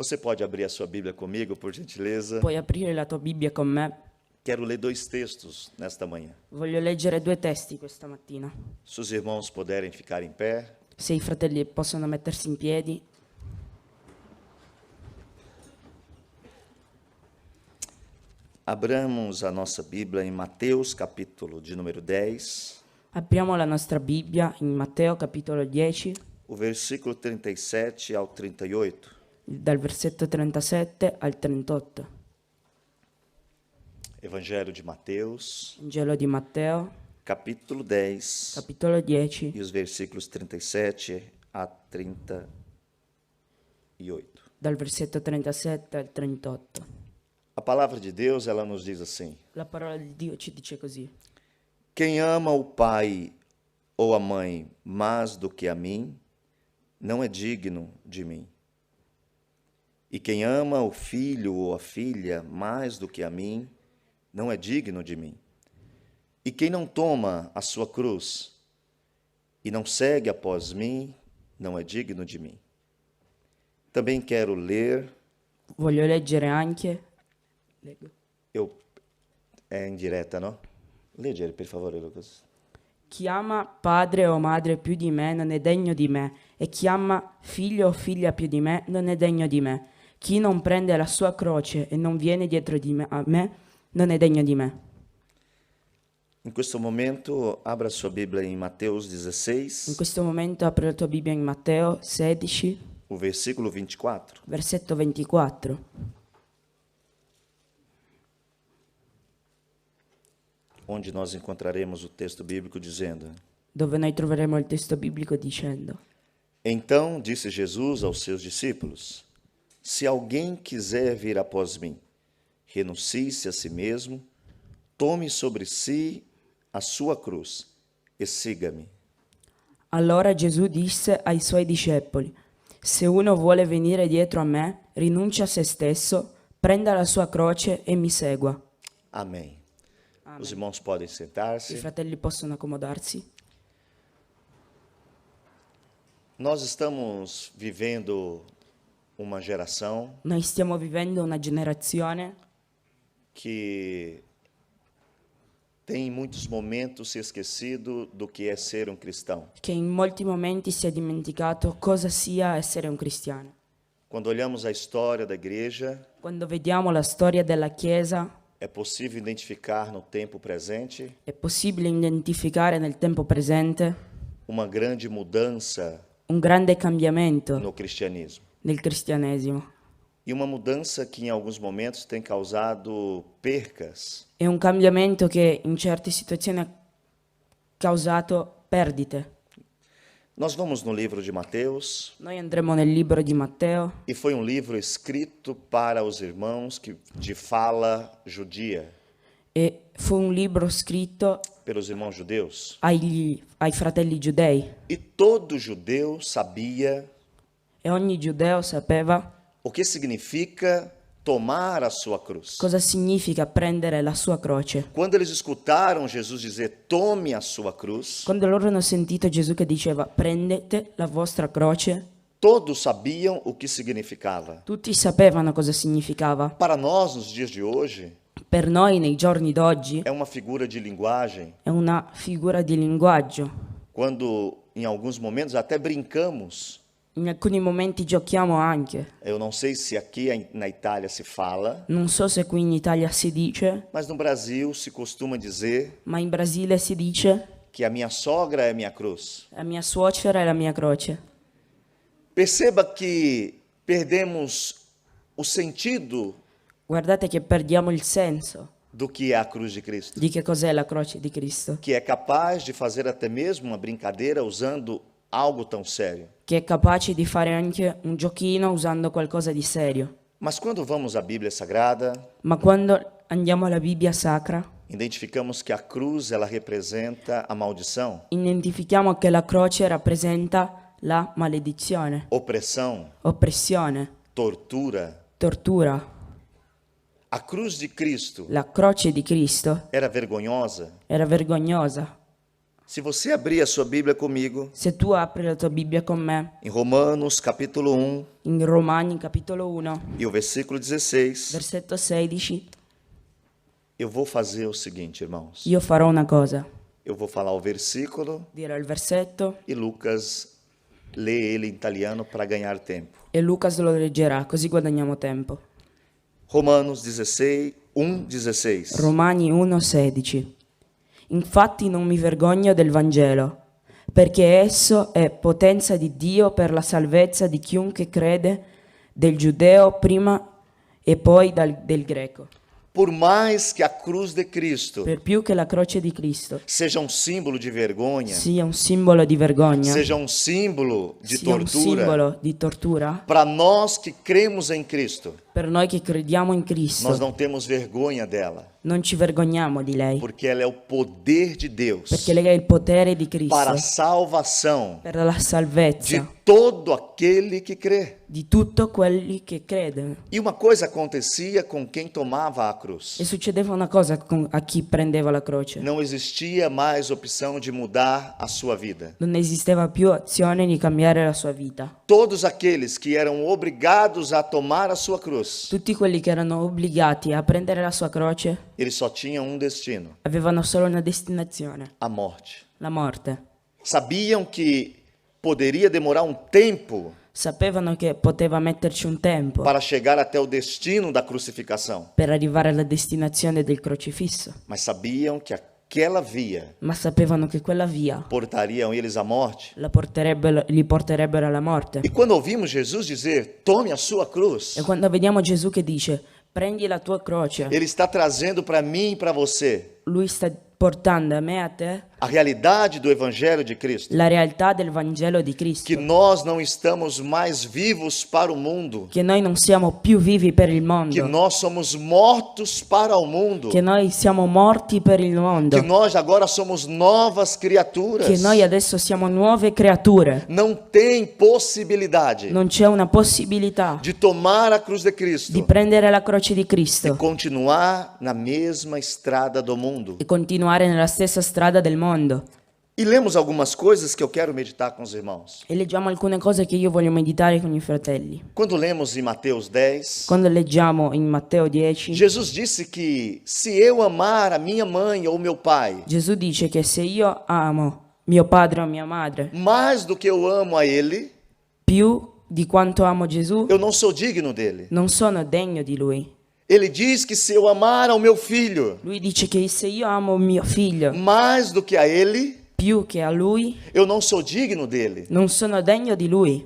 Você pode abrir a sua Bíblia comigo, por gentileza? Puoi aprire la tua Bibbia con me? Quero ler dois textos nesta manhã. Voglio leggere due testi questa mattina. Se os irmãos puderem ficar em pé, Se i fratelli possono mettersi in piedi, abramos a nossa Bíblia em Mateus, capítulo de número 10, apriamo la nostra Bibbia in Matteo capitolo 10, o versículo 37 ao 38. dal versetto 37 al 38. Evangelho de Mateus, Vangelo di Matteo, capítulo 10, capitolo 10, e os versículos 37 a 38. dal versetto 37 al 38. A palavra de Deus, ela nos diz assim: La parola di Dio ci dice così: quem ama o pai ou a mãe mais do que a mim, não é digno de mim. E quem ama o filho ou a filha mais do que a mim, não é digno de mim. E quem não toma a sua cruz e não segue após mim, não é digno de mim. Também quero ler, Voglio leggere anche. Leggo. é indireta, não? Leggere, per favore, Lucas. Chi ama padre o madre più di me non è degno di me, e chi ama figlio o figlia più di me non è degno di me. Chi non prende la sua croce e non viene dietro di me, a me non è degno di me. In questo momento, abra sua Bíblia em Mateus In 16, questo momento apri la tua Bibbia in Matteo 16, o versículo 24. versetto 24, onde nós encontraremos o texto bíblico dizendo: dove noi troveremo il testo biblico dicendo: Então disse Jesus aos seus discípulos: Se alguém quiser vir após mim, renuncie-se a si mesmo, tome sobre si a sua cruz e siga-me. Allora Gesù disse ai suoi discepoli: Se uno vuole venire dietro a me, rinuncia a se stesso, prenda la sua croce e mi segua. Amém. Os irmãos podem I sentar-se. fratelli possono accomodarsi. Nós estamos vivendo uma geração Noi stiamo vivendo una generazione que tem em muitos momentos se esquecido do que é ser um cristão. che in molti momenti si è dimenticato cosa sia essere un cristiano. Quando olhamos a história da igreja, Quando vediamo la storia della Chiesa, é possível identificar no tempo presente è possibile identificare nel tempo presente uma grande mudança un grande cambiamento no cristianismo. nel cristianesimo. E uma mudança que em alguns momentos tem causado percas, È un cambiamento che in certe situazioni ha causato perdite. Nós vamos no livro de Mateus, Noi andremo nel libro di Matteo e foi um livro escrito para os irmãos de fala judia, e fu un libro scritto pelos irmãos judeus. ai fratelli giudei, E todo judeu sabia e ogni giudeo sapeva o que significa tomar a sua cruz. cosa significa prendere la sua croce. Quando eles escutaram Jesus dizer, tome a sua cruz, Quando loro hanno sentito Gesù che diceva prendete la vostra croce, todos sabiam o que significava. tutti sapevano cosa significava. Para nós, nos dias de hoje, Per noi nei giorni d'oggi é uma figura de linguagem, è una figura di linguaggio. quando em alguns momentos até brincamos. In alcuni momenti giochiamo anche. Eu não sei se aqui na Itália se fala, Non so se qui in Italia si dice, mas no Brasil se costuma dizer ma in Brasile si dice que a minha sogra é minha cruz. la mia suocera è la mia croce. Perceba que perdemos o sentido Guardate che perdiamo il senso do que é a cruz de Cristo, di che cos'è la croce di Cristo, que é capaz de fazer até mesmo uma brincadeira usando algo tão sério. che è capace di fare anche un giochino usando qualcosa di serio. Mas quando vamos à Bíblia Sagrada, Ma quando andiamo alla Bibbia sacra, identificamos que a cruz ela representa a maldição, identifichiamo che la croce rappresenta la maledizione, opressão, oppressione, tortura. tortura. A cruz de Cristo La croce di Cristo era vergonhosa? era vergognosa? Se você abrir a sua Bíblia comigo, Se tu apri la tua Bibbia con me, em Romanos capítulo 1 in Romani capitolo 1, e o versículo 16, versetto 16, eu vou fazer o seguinte, irmãos. io farò una cosa. Eu vou falar o versículo Dirò il versetto e Lucas lê ele em italiano para ganhar tempo. e Lucas lo leggerà, così guadagniamo tempo. Romanos 16, 1:16. Romani 1,16. Infatti non mi vergogno del Vangelo, perché esso è potenza di Dio per la salvezza di chiunque crede, del giudeo prima e poi del greco. Por mais que a cruz de Cristo Per più che la croce di Cristo seja um símbolo de vergonha, sia un simbolo di vergogna, seja um símbolo de sia un tortura, simbolo di tortura, para nós que cremos em Cristo, per noi che crediamo in Cristo nós não temos vergonha dela, non ci vergogniamo di lei, porque ela é o poder de Deus perché lei è il potere di para a Cristo salvação per la de salvezza todo aquele que crê. di tutti quelli che credono. E uma coisa acontecia com quem tomava a cruz. E succedeva una cosa a chi prendeva la croce. Não existia mais opção de mudar a sua vida. Non esisteva più azione di cambiare la sua vita. Todos aqueles que eram obrigados a tomar a sua cruz, Tutti quelli che erano obbligati a prendere la sua croce eles só tinham um destino: avevano solo una destinazione, a morte. la morte. Sabiam que poderia demorar um tempo Sapevano che poteva metterci un tempo para chegar até o destino da crucificação, per arrivare alla destinazione del crocifisso, mas sabiam que aquela via ma sapevano che quella via portariam eles à morte. li porterebbero alla morte. E quando ouvimos Jesus dizer: "Tome a sua cruz", E quando vediamo Gesù che dice prendi la tua croce, ele está trazendo para mim e para você lui sta portando a me e a te a realidade do evangelho de Cristo. la realtà del Vangelo di Cristo, Que nós não estamos mais vivos para o mundo, che noi non siamo più vivi per il que mondo, nós somos mortos para o mundo, che noi siamo morti per il mondo, que nós agora somos novas criaturas. che noi adesso siamo nuove creature. Não tem possibilidade Non c'è una possibilità de tomar a cruz de di Cristo prendere la croce di e Cristo continuar na mesma estrada do mundo. e continuare nella stessa strada del mondo. E lemos algumas coisas que eu quero meditar com os irmãos. E leggiamo alcune cose che io voglio meditare con i fratelli. Quando lemos em Mateus 10, Quando leggiamo in Matteo 10, Jesus disse que se eu amar a minha mãe ou meu pai Gesù dice che se io amo mio padre o mia madre mais do que eu amo a ele, più di quanto amo Gesù, eu não sou digno dele. non sono degno di lui. Ele diz que se eu amar ao meu filho Lui dice che se io amo mio figlio mais do que a ele, più che a lui, eu não sou digno dele. non sono degno di lui.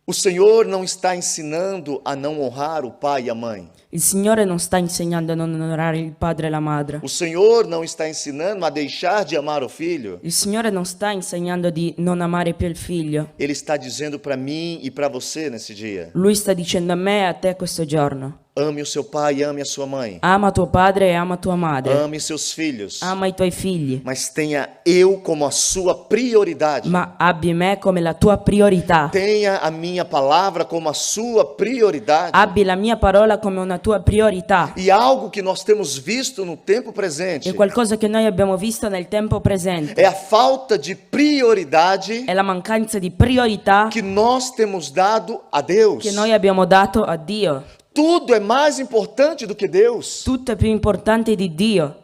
O Senhor não está ensinando a não honrar o pai e a mãe. Il Signore non sta insegnando a non onorare il padre e la madre. O Senhor não está ensinando a deixar de amar o filho. Il Signore non sta insegnando di non amare più il figlio. Ele está dizendo para mim e para você nesse dia: Lui sta dicendo a me e a te questo giorno: ame o seu pai e ame a sua mãe. ama tuo padre e ama tua madre. Ame seus filhos. Ama i tuoi figli. Mas tenha eu como a sua prioridade. Ma abbi me come la tua priorità. Tenha a minha palavra como a sua prioridade. Abbi la mia parola come una tua priorità. E algo que nós temos visto no tempo presente È qualcosa che noi abbiamo visto nel tempo presente. é a falta de prioridade È la mancanza di priorità que nós temos dado a Deus. che noi abbiamo dato a Dio. Tudo é mais importante do que Deus. Tutto è più importante di Dio.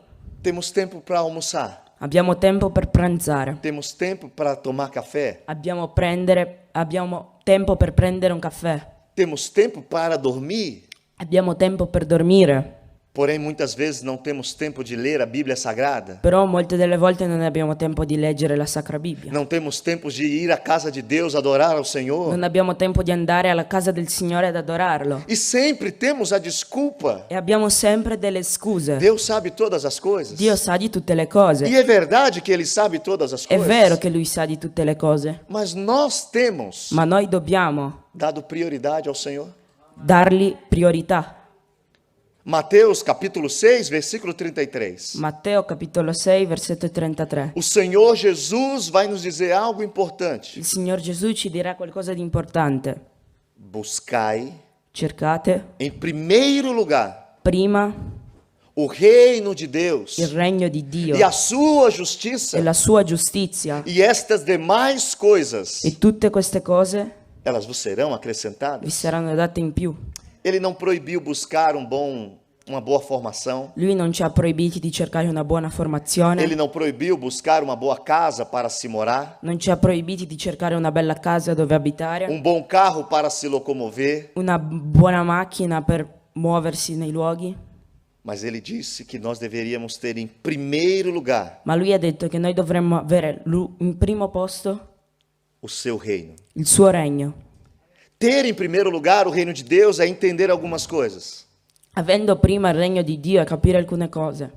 Temos tempo para almoçar. Abbiamo tempo per pranzare. Temos tempo para tomar café. Abbiamo tempo per prendere un caffè. Temos tempo para dormir. Abbiamo tempo per dormire. Porém, muitas vezes não temos tempo de ler a Bíblia Sagrada. Però molte delle volte non abbiamo tempo di leggere la Sacra Bibbia. Não temos tempo de ir à casa de Deus adorar ao Senhor. Non abbiamo tempo di andare alla casa del Signore ad adorarlo. E sempre temos a desculpa. E abbiamo sempre delle scuse. Deus sabe todas as coisas. Dio sa di tutte le cose. E é verdade que Ele sabe todas as È coisas. vero che Lui sa di tutte le cose. Mas nós temos Ma noi dobbiamo dado prioridade ao Senhor. dargli priorità. Mateus capítulo 6, versículo 33. Matteo capitolo 6, versetto 33. O Senhor Jesus vai nos dizer algo importante. Il Signor Gesù ci dirà qualcosa di importante. Buscai, Cercate em primeiro lugar, prima o reino de Deus il regno di Dio e a sua justiça, e la sua giustizia, e estas demais coisas, e tutte queste cose elas vos serão vi acrescentadas. saranno date in più. Ele não proibiu buscar uma boa formação. Lui non ci ha proibiti di cercare una buona formazione, Ele não proibiu buscar uma boa casa para se morar, non ci ha proibiti di cercare una bella casa dove abitare, bom carro para se locomover, una buona macchina per muoversi nei luoghi, mas ele disse que nós deveríamos ter em primeiro lugar ma lui ha detto che noi dovremmo avere in primo posto o seu reino. il suo regno. Ter em primeiro lugar o reino de Deus é entender algumas coisas. Avendo prima il regno di Dio e capire alcune cose,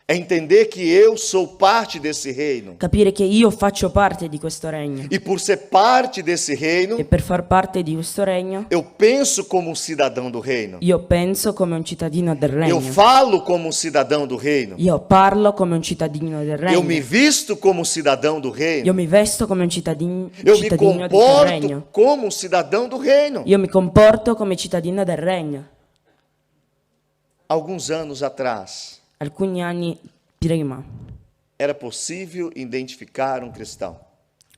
É entender que eu sou parte desse reino. capire che io faccio parte di questo regno E por ser parte desse reino, e per far parte di questo regno eu penso como um cidadão do reino. io penso come un cittadino del Eu regno, falo como um cidadão do reino. io parlo come un cittadino del Eu me regno, visto como um cidadão do io reino. mi vesto come un cittadino Eu me del comporto regno, como um cidadão do reino. io mi comporto come cittadino del regno. Alguns anos atrás, Alcuni anni prima era possível identificar um cristão,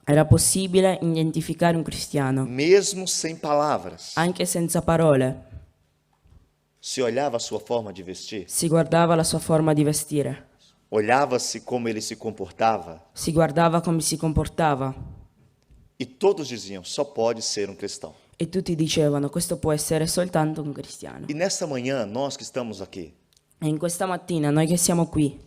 era possibile identificare un cristiano, mesmo sem palavras. anche senza parole. Se olhava a sua forma de vestir, Si guardava la sua forma di vestire, olhava-se como ele se comportava, si guardava come si comportava e todos diziam: só pode ser um cristão. e tutti dicevano questo può essere soltanto un cristiano. E nesta manhã, nós que estamos aqui, E in questa mattina noi che siamo qui,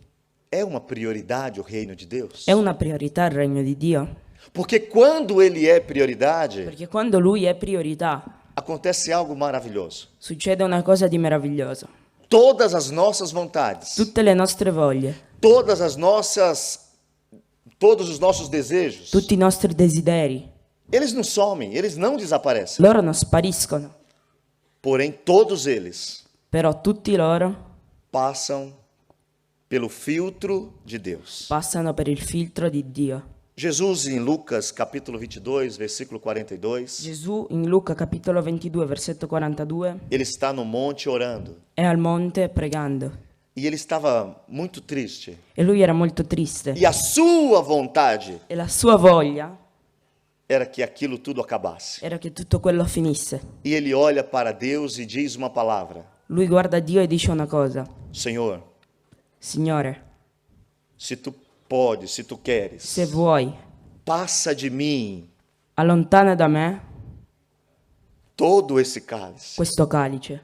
é uma prioridade o reino de Deus? è una priorità il regno di Dio? Porque quando ele é prioridade, Perché quando lui è priorità, acontece algo maravilhoso. succede una cosa di meraviglioso. Todas as nossas vontades, Tutte le nostre voglie, todos os nossos desejos, tutti i nostri desideri, eles não somem, eles não desaparecem. loro non spariscono, Porém, todos eles però tutti loro passam pelo filtro de Deus. passano per il filtro di Dio. Jesus, em Lucas, capítulo 22, versículo 42, Gesù in Luca capitolo 22 versetto 42 ele está no monte orando. è al monte pregando E ele estava muito triste. e lui era molto triste E a sua vontade e la sua voglia era que aquilo tudo acabasse. era che tutto quello finisse. E ele olha para Deus e diz uma palavra: Lui guarda Dio e dice una cosa: Senhor, Signore, se tu podes, se tu queres, se vuoi, passa de mim allontana da me todo esse cálice. questo calice.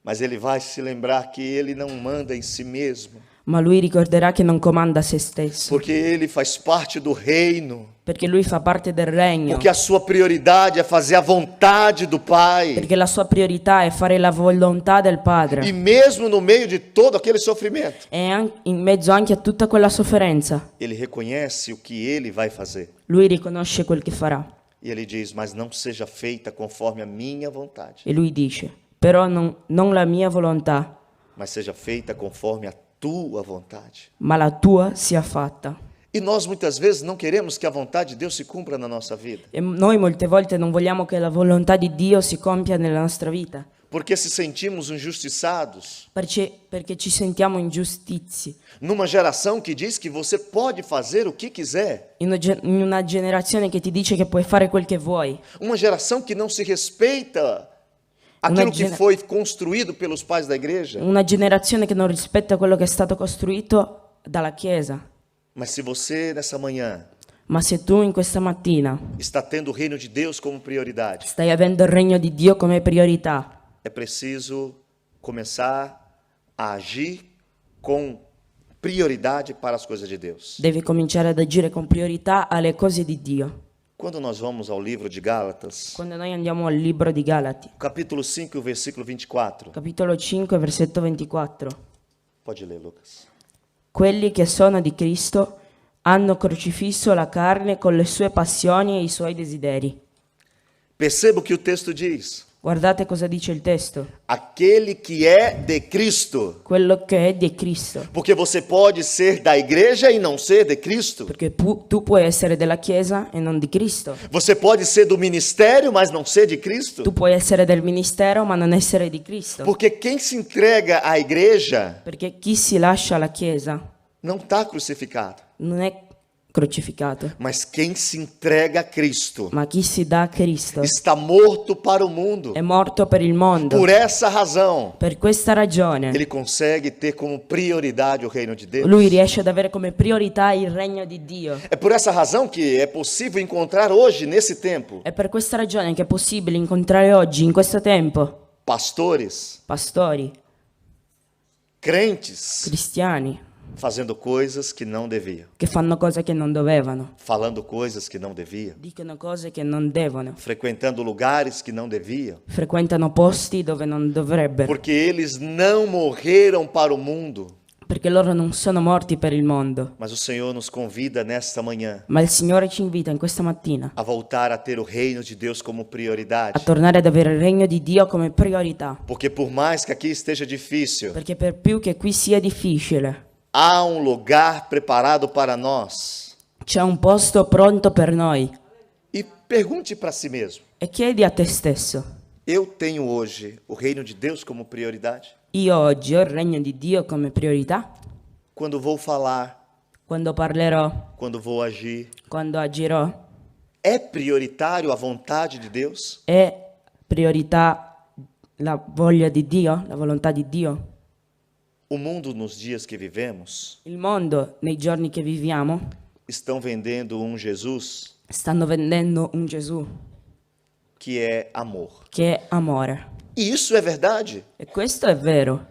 Mas ele vai se lembrar que ele não manda em si mesmo, Ma lui ricorderà che non comanda se stesso, porque ele faz parte do reino, perché lui fa parte del regno, porque a sua prioridade é fazer a vontade do Pai. perché la sua priorità è fare la volontà del Padre. E mesmo no meio de todo aquele sofrimento, E in mezzo anche a tutta quella sofferenza, ele reconhece o que ele vai fazer. lui riconosce quel che farà. E ele diz: mas não seja feita conforme a minha vontade, E lui dice, però non la mia volontà, mas seja feita conforme a tua vontade. ma la tua sia fatta. E nós muitas vezes não queremos que a vontade de Deus se cumpra na nossa vida, E noi molte volte non vogliamo che la volontà di Dio si compia nella nostra vita, porque se sentimos injustiçados perché ci sentiamo ingiustizi. numa geração que diz que você pode fazer o que quiser, In una generazione che ti dice che puoi fare quel che vuoi, uma geração que não se respeita aquilo que foi construído pelos pais da igreja. una generazione che non rispetta quello che è stato costruito dalla Chiesa. Mas se você nessa manhã Ma se tu in questa mattina está tendo o reino de Deus como prioridade, stai avendo il regno di Dio come priorità, é preciso começar a agir com prioridade para as coisas de Deus. devi cominciare ad agire con priorità alle cose di Dio. Quando nós vamos ao livro de Gálatas, Quando noi andiamo al libro di Galati, capítulo 5, versículo 24. capitolo 5, versetto 24. Pode ler, Lucas. Quelli che sono di Cristo hanno crocifisso la carne con le sue passioni e i suoi desideri. Perceba o que o texto diz. Guardate cosa dice il testo, Aquele que é de Cristo. quello che è di Cristo. Porque você pode ser da igreja e não ser de Cristo. Perché tu puoi essere della Chiesa e non di Cristo. Você pode ser do ministério, mas não ser de Cristo. Tu puoi essere del ministero ma non essere di Cristo. Porque quem se entrega à igreja Perché chi si lascia alla Chiesa não está crucificado. non è crocificato, Mas quem se entrega a Cristo ma chi si dà a Cristo está morto para o mundo. è morto per il mondo. Por essa razão, Per questa ragione ele consegue ter como prioridade o reino de Deus. lui riesce ad avere come priorità il regno di Dio. É por essa razão que é possível encontrar hoje, nesse tempo, È per questa ragione che è possibile incontrare oggi, in questo tempo, pastores, pastori, crentes, cristiani, fazendo coisas que não deviam, che fanno cose che non dovevano, falando coisas que não deviam, dicono cose che non devono, frequentando lugares que não deviam, frequentano posti dove non dovrebbero, porque eles não morreram para o mundo. perché loro non sono morti per il mondo. Mas o Senhor nos convida nesta manhã Ma il Signore ci invita in questa mattina a voltar a ter o reino de Deus como a prioridade. tornare ad avere il regno di Dio come priorità, Porque por mais que aqui esteja difícil, perché per più che qui sia difficile, há um lugar preparado para nós. c'è un posto pronto per noi. E pergunte para si mesmo: E chiedi a te stesso, eu tenho hoje o reino de Deus como prioridade? io oggi ho il regno di Dio come priorità? Quando vou falar, Quando parlerò, quando vou agir, quando agirò, é prioritário a vontade de Deus? è priorità la voglia di Dio, la volontà di Dio? O mundo nos dias que vivemos Il mondo, nei giorni che viviamo, estão vendendo um Jesus stanno vendendo un Gesù que é amor. che è amore. E isso é verdade. E questo è vero,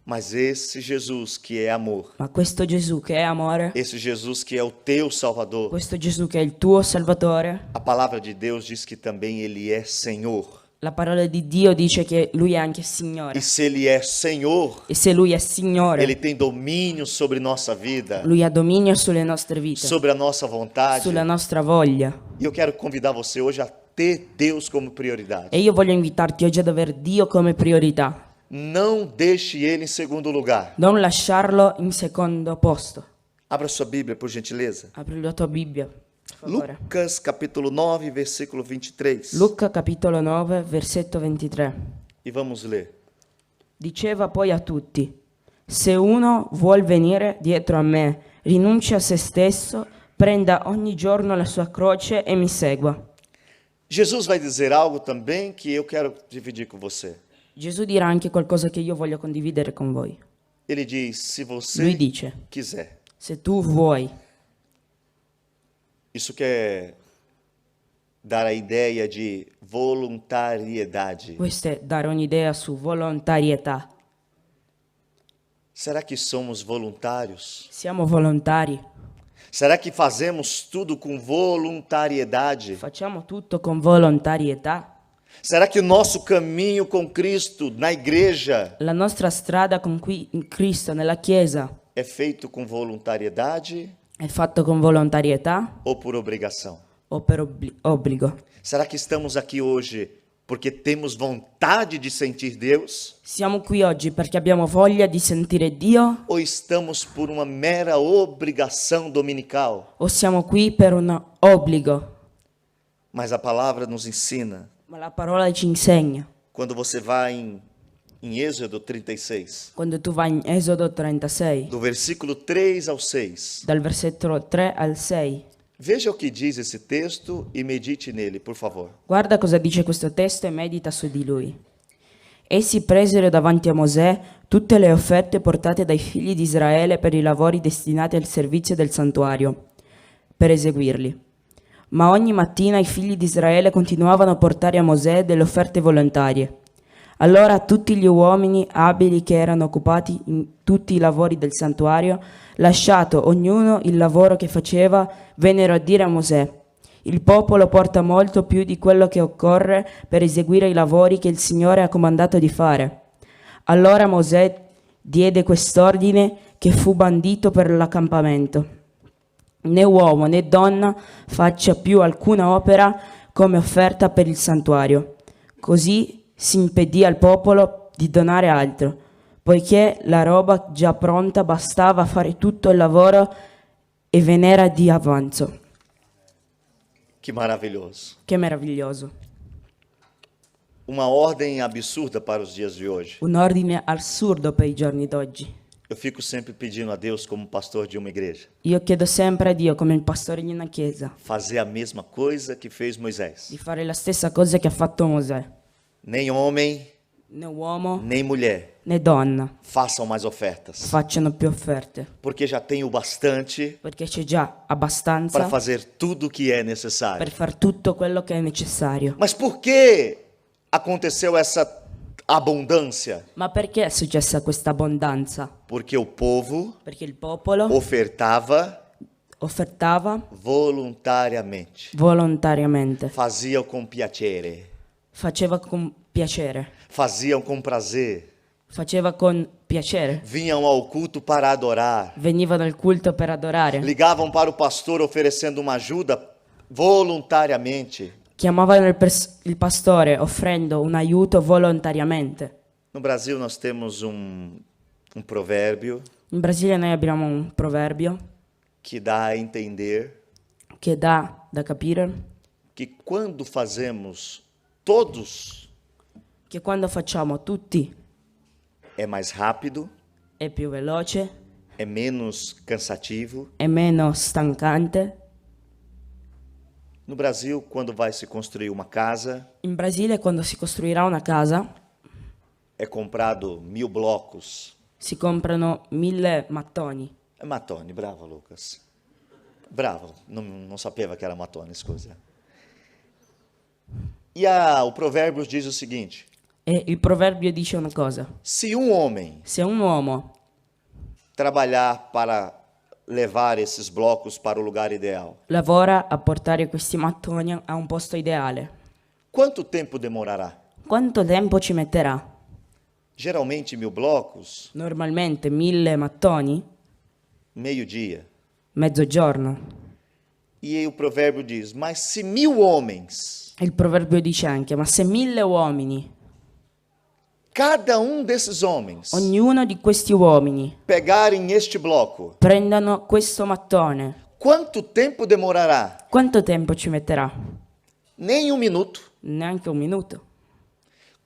Mas esse Jesus que é amor, ma questo Gesù che è amore, esse Jesus que é o teu Salvador, questo Gesù che è il tuo Salvatore, a palavra de Deus diz que também ele é Senhor. la parola di Dio dice che Lui è anche E Signore. se ele é Senhor, E se Lui è Signore, ele tem domínio sobre nossa vida, Lui ha dominio sulle nostre vite, sobre a nossa vontade. sulla nostra voglia. E eu quero convidar você hoje a ter Deus como prioridade. E io voglio invitarti oggi ad avere Dio come priorità. Não deixe ele em segundo lugar. Non lasciarlo in secondo posto. Abra sua Bíblia, por gentileza. Apri la tua Bibbia, per favore. Lucas capítulo 9, versículo 23. Luca capitolo 9, versetto 23. E vamos ler. Diceva poi a tutti: se uno vuol venire dietro a me, rinunci a se stesso, prenda ogni giorno la sua croce e mi segua. Jesus vai dizer algo também que eu quero dividir com você. Gesù dirà anche qualcosa che io voglio condividere con voi. Ele diz: se Lui você dice: quiser. se tu vuoi, Isso quer dar a ideia de voluntariedade. questo è dare un'idea su volontarietà. Será que somos voluntários? Siamo volontari, Será que fazemos tudo com voluntariedade? facciamo tutto con volontarietà. Será que o nosso caminho com Cristo na igreja La nostra strada con Cristo nella Chiesa é feito com voluntariedade è fatto con volontarietà ou por obrigação? o per obbligo? Será que estamos aqui hoje porque temos vontade de sentir Deus? Siamo qui oggi perché abbiamo voglia di sentire Dio Ou estamos por uma mera obrigação dominical? o siamo qui per un obbligo? Mas a palavra nos ensina, Ma la parola ci insegna. quando você vai em Êxodo 36, Quando tu vai in Esodo 36, do versículo 3 ao 6. dal versetto 3 al 6, Veja o que diz esse texto e medite nele, por favor. guarda cosa dice questo testo e medita su di lui. Essi presero davanti a Mosè tutte le offerte portate dai figli di Israele per i lavori destinati al servizio del santuario, per eseguirli. Ma ogni mattina i figli di Israele continuavano a portare a Mosè delle offerte volontarie. Allora tutti gli uomini abili che erano occupati in tutti i lavori del santuario, lasciato ognuno il lavoro che faceva, vennero a dire a Mosè: il popolo porta molto più di quello che occorre per eseguire i lavori che il Signore ha comandato di fare. Allora Mosè diede quest'ordine che fu bandito per l'accampamento: né uomo né donna faccia più alcuna opera come offerta per il santuario. Così si impedì al popolo di donare altro, poiché la roba già pronta bastava a fare tutto il lavoro e ve n'era di avanzo. Que maravilhoso. Che meraviglioso. Uma ordem absurda para os dias de hoje. Un ordine assurdo per i giorni d'oggi. Eu fico sempre pedindo a Deus, como pastor de uma igreja, Io chiedo sempre a Dio, come il pastore di una chiesa, fazer a mesma coisa que fez Moisés. di fare la stessa cosa che ha fatto Mosè. Nem homem, Né uomo nem mulher né donna façam mais ofertas, facciano più offerte, porque já tem o bastante perché c'è già abbastanza para fazer tudo o que é necessário. per far tutto quello che è necessario. Mas por que aconteceu essa abundância? Ma perché è successa questa abbondanza? Porque o povo Perché il popolo ofertava offertava voluntariamente, volontariamente, faziam com piacere, faceva con piacere, faziam com prazer, faceva con piacere, vinham ao culto para adorar, venivano al culto per adorare, ligavam para o pastor oferecendo uma ajuda voluntariamente. chiamavano il pastore offrendo un aiuto volontariamente. No Brasil nós temos um provérbio In Brasile noi abbiamo un proverbio que dá a entender che dà da capire que quando fazemos todos che quando facciamo tutti é mais rápido, è più veloce, é menos cansativo. è meno stancante. No Brasil, quando vai se construir uma casa, In Brasile quando si costruirà una casa é comprado 1000 blocos. si comprano 1000 mattoni. É matone, bravo Lucas. Bravo, não sapeva que era matone, scusa. E o provérbio diz o seguinte: E il proverbio dice una cosa: se um homem se un uomo trabalhar para levar esses blocos para o lugar ideal, lavora a portare questi mattoni a un posto ideale, quanto tempo demorará? quanto tempo ci metterà? Geralmente 1000 blocos, Normalmente 1000 mattoni, meio-dia. mezzogiorno. E aí o provérbio diz: mas se 1000 homens, Il proverbio dice anche: ma se 1000 uomini, cada desses homens, ognuno di questi uomini, pegarem este bloco, prendano questo mattone, quanto tempo demorará? quanto tempo ci metterà? Nem um minuto. Neanche un minuto.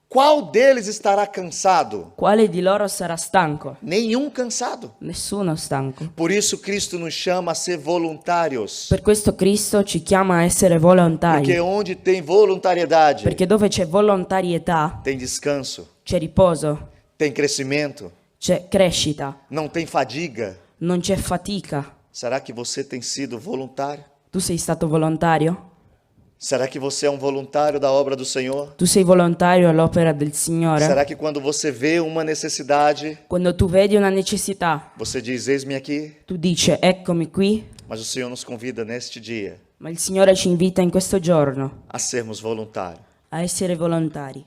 Qual deles estará cansado? Quale di loro sarà stanco? Nenhum cansado. Nessuno stanco. Por isso Cristo nos chama a ser voluntários. Per questo Cristo ci chiama a essere Porque volontari, onde tem voluntariedade, perché dove c'è volontarietà tem descanso, c'è riposo, tem crescimento, c'è crescita, não tem fadiga. non c'è fatica. Será que você tem sido voluntário? Tu sei stato volontario? Será que você é um voluntário da obra do Senhor? Tu sei volontario all'opera del Signore? Será que quando você vê uma necessidade, Quando tu vedi una necessità, você diz: eis-me aqui? tu dici eccomi qui, Mas o Senhor nos convida neste dia ma il Signore ci invita in questo giorno a sermos voluntários. a essere volontari.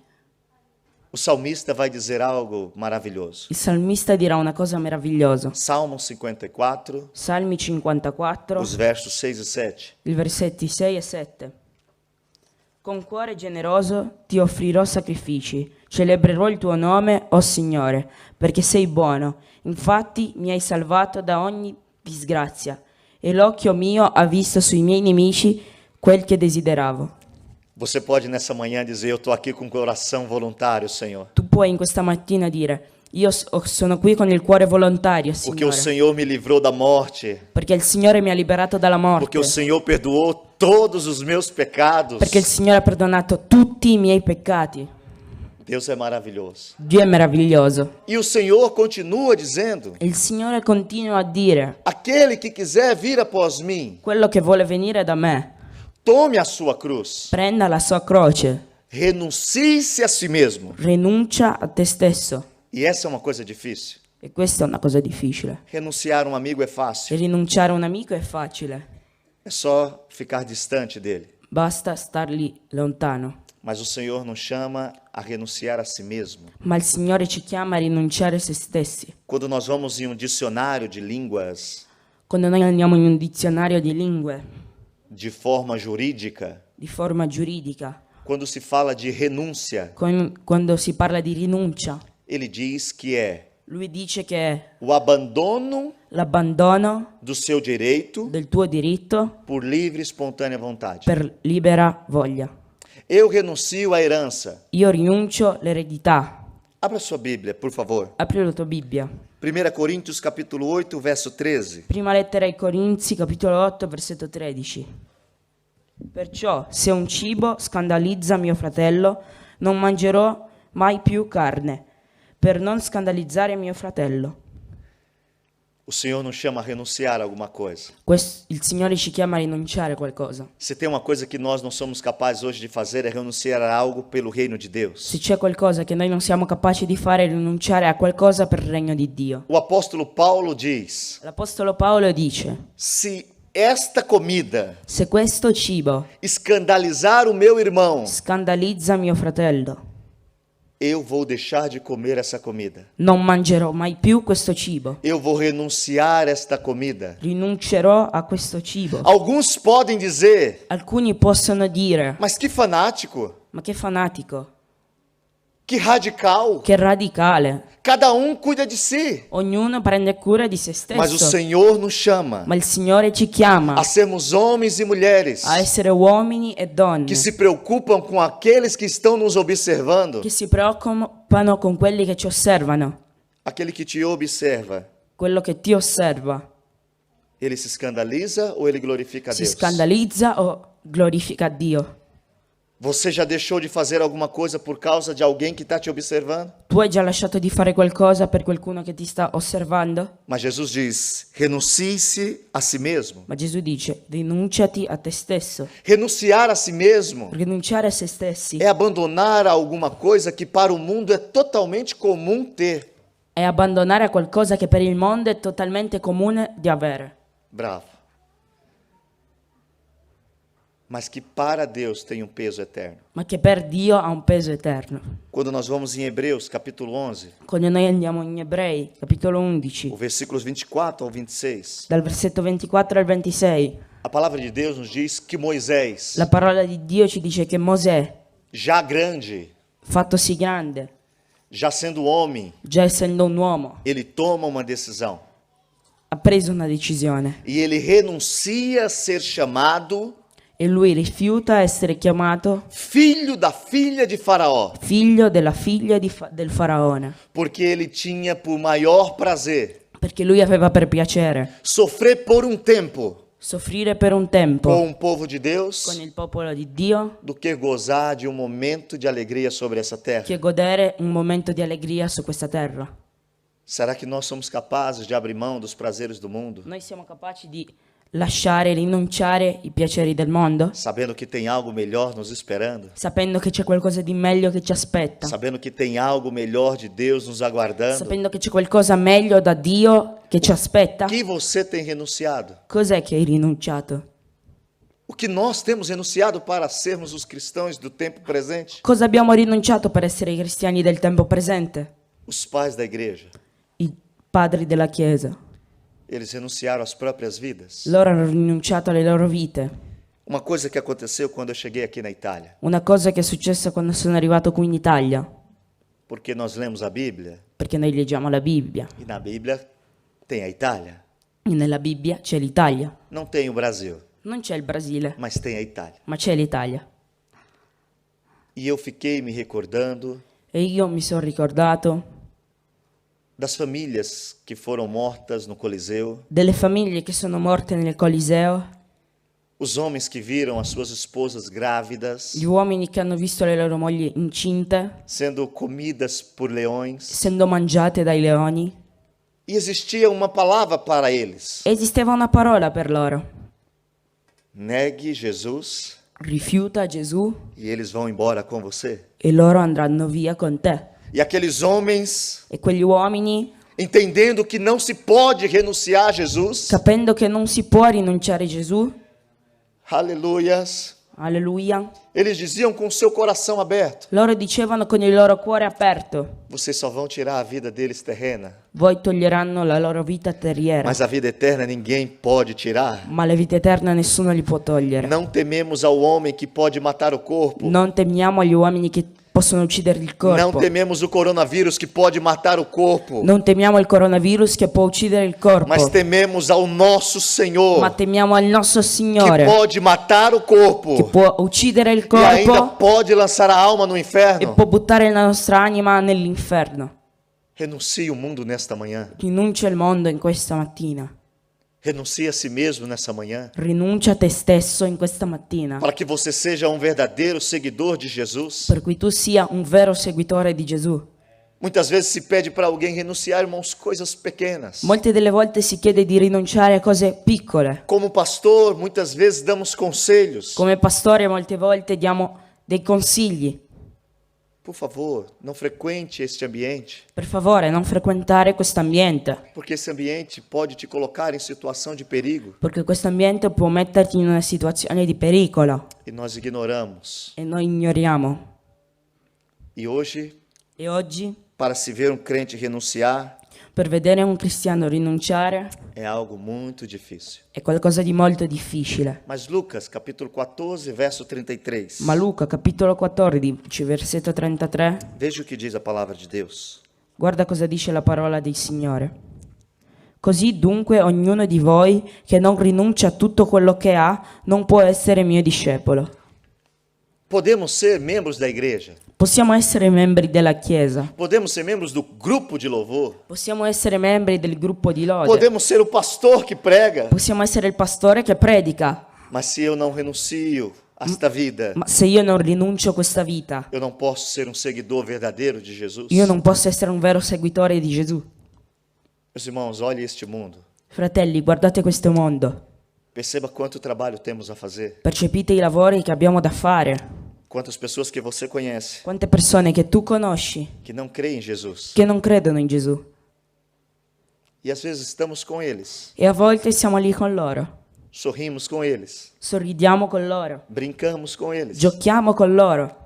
O salmista vai dizer algo maravilhoso. Il salmista dirà una cosa meravigliosa. Salmo 54, Salmi 54, os versos 6 e 7. i versetti 6 e 7. Con cuore generoso ti offrirò sacrifici, celebrerò il tuo nome, o Signore, perché sei buono. Infatti mi hai salvato da ogni disgrazia e l'occhio mio ha visto sui miei nemici quel che desideravo. Você pode nessa manhã dizer: eu estou aqui com o coração voluntário, Senhor. Tu puoi in questa mattina dire: io sono qui con il cuore volontario, Porque o Signore, Senhor me livrou da morte. perché il Signore mi ha liberato dalla Porque morte, o Senhor perdoou todos os meus pecados. perché il Signore ha perdonato tutti i miei peccati. Deus é maravilhoso. Dio è meraviglioso. E o Senhor continua dizendo: E il Signore continua a dire: aquele que quiser vir após mim, quello che vuole venire da me, tome a sua cruz, prenda la sua croce, renuncie-se a si mesmo. rinuncia a te stesso. E essa é uma coisa difícil. E questa è una cosa difficile. Renunciar um amigo é E fácil. rinunciare a un amico è facile, É só ficar distante dele. basta stargli lontano. Mas o Senhor nos chama a renunciar a si mesmo. Ma il Signore ci chiama a rinunciare a se stessi. Quando nós vamos em um dicionário de línguas Quando noi andiamo in un dizionario di lingue, de forma jurídica, di forma giuridica, quando se fala de renúncia, quando si parla di rinuncia, ele diz que é lui dice che è o abandono l'abbandono do seu direito del tuo diritto por livre e espontânea vontade. per libera voglia. Eu renuncio à herança. Io rinuncio l'eredità. Abra sua Bíblia, por favor. Apri la tua Bibbia. 1 Coríntios capítulo 8, verso 13. Prima lettera ai Corinzi, capitolo 8, versetto 13. Perciò, se un cibo scandalizza mio fratello, non mangerò mai più carne, per non scandalizzare mio fratello. O Senhor nos chama a renunciar a alguma coisa. Il Signore ci chiama a rinunciare a qualcosa. Se tem uma coisa que nós não somos capazes hoje de fazer é renunciar a algo pelo reino de Deus. Se c'è qualcosa che noi non siamo capaci di fare, è rinunciare a qualcosa per il regno di Dio. O apóstolo Paulo diz: L'Apostolo Paolo dice: se esta comida se questo cibo escandalizar o meu irmão, scandalizza mio fratello, eu vou deixar de comer essa comida. non mangerò mai più questo cibo. Eu vou renunciar a esta comida. Rinuncerò a questo cibo. Alguns podem dizer: Alcuni possono dire: mas que fanático, ma che fanatico, que radical. che radicale. Cada cuida de si. Ognuno prende cura di se Mas o stesso. Senhor nos chama Ma il Signore ci chiama a sermos homens e mulheres a essere uomini e donne que se preocupam com aqueles que estão nos observando. che si preoccupano con quelli che ci osservano. Aquele que te observa, Quello che ti osserva ele se escandaliza ou ele glorifica a si Deus? scandalizza o glorifica Dio? Você já deixou de fazer alguma coisa por causa de alguém que está te observando? Tu hai già lasciato di fare qualcosa per qualcuno che ti sta osservando? Mas Jesus diz: renuncie-se a si mesmo. Ma Gesù dice: rinunciati a te stesso. Renunciar a si mesmo Rinunciare a se stessi é abandonar alguma coisa que para o mundo é totalmente comum ter. è abbandonare a qualcosa che per il mondo è totalmente comune di avere, Bravo. Mas que para Deus tem peso eterno. ma che per Dio ha un peso eterno. Quando nós vamos em Hebreus, capítulo 11, Quando noi andiamo in Ebrei, capitolo 11, o versículos 24 ao 26, dal versetto 24 al 26, a palavra de Deus nos diz que Moisés, la parola di Dio ci dice che Mosè, já grande, fattosi grande, já sendo homem, già essendo un uomo, ele toma uma decisão. ha preso una decisione E ele renuncia a ser chamado e lui rifiuta essere chiamato filho da filha de Faraó, figlio della figlia del faraone, porque ele tinha por maior prazer perché lui aveva per piacere sofrer por um tempo soffrire per un tempo com o povo de Deus con il popolo di Dio do que gozar de um momento de alegria sobre essa terra. che godere un momento di allegria su questa terra. Será que nós somos capazes de abrir mão dos prazeres do mundo, Noi siamo capaci di lasciare, rinunciare i piaceri del mondo, sabendo que tem algo melhor nos esperando, sapendo che c'è qualcosa di meglio che ci aspetta, sabendo que tem algo melhor de Deus nos aguardando? sapendo che c'è qualcosa meglio da Dio che ci aspetta? Que você tem renunciado? Cos'è che hai rinunciato? O que nós temos renunciado para sermos os cristãos do tempo presente? Cosa abbiamo rinunciato per essere i cristiani del tempo presente? Os pais da igreja, I padri della Chiesa. eles renunciaram às próprias vidas. Loro hanno rinunciato alle loro vite. Uma coisa que aconteceu quando eu cheguei aqui na Itália, Una cosa che è successa quando sono arrivato qui in Italia, porque nós lemos a Bíblia perché noi leggiamo la Bibbia e na Bíblia tem a Itália. e nella Bibbia c'è l'Italia. Não tem o Brasil, Non c'è il Brasile, mas tem a Itália. ma c'è l'Italia. E eu fiquei me recordando E io mi sono ricordato das famílias que foram mortas no Coliseu, delle famiglie che sono morte nel Coliseo, os homens que viram as suas esposas grávidas gli uomini che hanno visto le loro mogli incinte, sendo comidas por leões. essendo mangiate dai leoni. E existia uma palavra para eles: Esisteva una parola per loro: negue Jesus rifiuta Gesù e eles vão embora com você. e loro andranno via con te. E aqueles homens, E quegli uomini, entendendo que não se pode renunciar a Jesus, capendo che non si può rinunciare a Gesù, aleluias, Alleluia. Eles diziam com o seu coração aberto: Loro dicevano con il loro cuore aperto: vocês só vão tirar a vida deles terrena, voi toglieranno la loro vita terriera, mas a vida eterna ninguém pode tirar. ma la vita eterna nessuno li può togliere. Não tememos ao homem que pode matar o corpo. Non temiamo agli uomini che possono uccidere il Não corpo. tememos o coronavírus que pode matar o corpo. Non temiamo il coronavirus che può uccidere il corpo, Mas tememos ao nosso Senhor, ma temiamo al nostro que Signore pode matar o che corpo può uccidere il e ainda corpo pode lançar a alma no e inferno. può buttare la nostra anima nell'inferno. Renuncie o mundo nesta manhã. Rinuncia al mondo in questa mattina. Renuncie a si mesmo nessa manhã, Rinuncia a te stesso in questa mattina, para que você seja um verdadeiro seguidor de Jesus. per cui tu sia un vero seguitore di Gesù. Muitas vezes se pede para alguém renunciar, irmãos, coisas pequenas. Molte delle volte si chiede di rinunciare a cose piccole. Como pastor, muitas vezes damos conselhos. Come pastore molte volte diamo dei consigli. Por favor, não frequente este ambiente, Per favore, non frequentare questo ambiente, porque esse ambiente pode te colocar em situação de perigo perché questo ambiente può metterti in una situazione di pericolo e nós ignoramos. e noi ignoriamo. E hoje, E oggi, para se ver um crente renunciar, per vedere un cristiano rinunciare, é algo muito difícil. è qualcosa di molto difficile. Mas Lucas, capítulo 14, verso 33. Ma Luca, capitolo 14, versetto 33, Veja o que diz a palavra de Deus. guarda cosa dice la parola del Signore. Così dunque ognuno di voi che non rinuncia a tutto quello che ha non può essere mio discepolo. Podemos ser membros da igreja. Possiamo essere membri della Chiesa, Podemos ser membros do grupo de louvor. possiamo essere membri del gruppo di lode, Podemos ser o pastor que prega. possiamo essere il pastore che predica, Mas se eu não renuncio a esta vida, ma se io non rinuncio a questa vita, eu não posso ser um seguidor verdadeiro de Jesus. io non posso essere un vero seguitore di Gesù. Meus irmãos, olhe este mundo. Fratelli, guardate questo mondo, Perceba quanto trabalho temos a fazer. percepite i lavori che abbiamo da fare, Quantas pessoas que você conhece quante persone che tu conosci que não creem em Jesus. che non credono in Gesù E às vezes estamos com eles, e a volte siamo lì con loro, sorrimos com eles, sorridiamo con loro, brincamos com eles. giochiamo con loro